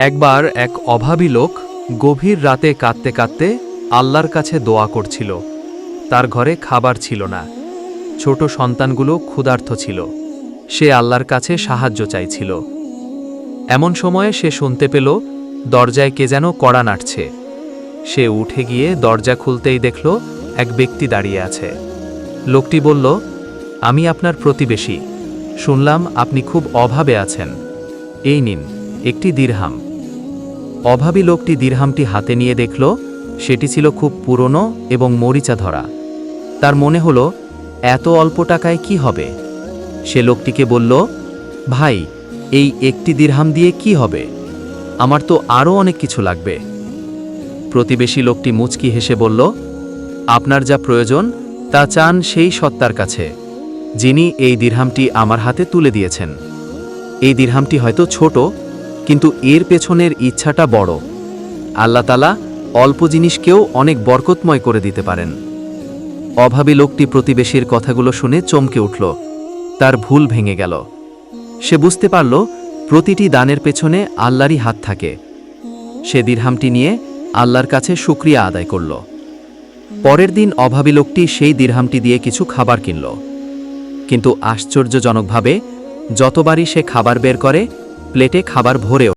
একবার এক অভাবী লোক গভীর রাতে কাঁদতে কাঁদতে আল্লাহর কাছে দোয়া করছিল। তার ঘরে খাবার ছিল না, ছোট সন্তানগুলো ক্ষুধার্ত ছিল। সে আল্লাহর কাছে সাহায্য চাইছিল। এমন সময়ে সে শুনতে পেল দরজায় কে যেন কড়া নাড়ছে। সে উঠে গিয়ে দরজা খুলতেই দেখল এক ব্যক্তি দাঁড়িয়ে আছে। লোকটি বলল, আমি আপনার প্রতিবেশী, শুনলাম আপনি খুব অভাবে আছেন, এই নিন একটি দিরহাম। অভাবী লোকটি দিরহামটি হাতে নিয়ে দেখল সেটি ছিল খুব পুরনো এবং মরিচা ধরা। তার মনে হলো এত অল্প টাকায় কি হবে। সে লোকটিকে বলল, ভাই, এই একটি দিরহাম দিয়ে কি হবে? আমার তো আরও অনেক কিছু লাগবে। প্রতিবেশী লোকটি মুচকি হেসে বলল, আপনার যা প্রয়োজন তা চান সেই সত্তার কাছে, যিনি এই দিরহামটি আমার হাতে তুলে দিয়েছেন। এই দিরহামটি হয়তো ছোট, কিন্তু এর পেছনের ইচ্ছাটা বড়। আল্লাহ তাআলা অল্প জিনিসকেও অনেক বরকতময় করে দিতে পারেন। অভাবী লোকটি প্রতিবেশীর কথাগুলো শুনে চমকে উঠল। তার ভুল ভেঙে গেল। সে বুঝতে পারল প্রতিটি দানের পেছনে আল্লাহরই হাত থাকে। সে দিরহামটি নিয়ে আল্লাহর কাছে শুকরিয়া আদায় করল। পরের দিন অভাবী লোকটি সেই দিরহামটি দিয়ে কিছু খাবার কিনল। কিন্তু আশ্চর্যজনকভাবে যতবারই সে খাবার বের করে, প্লেটে খাবার ভরে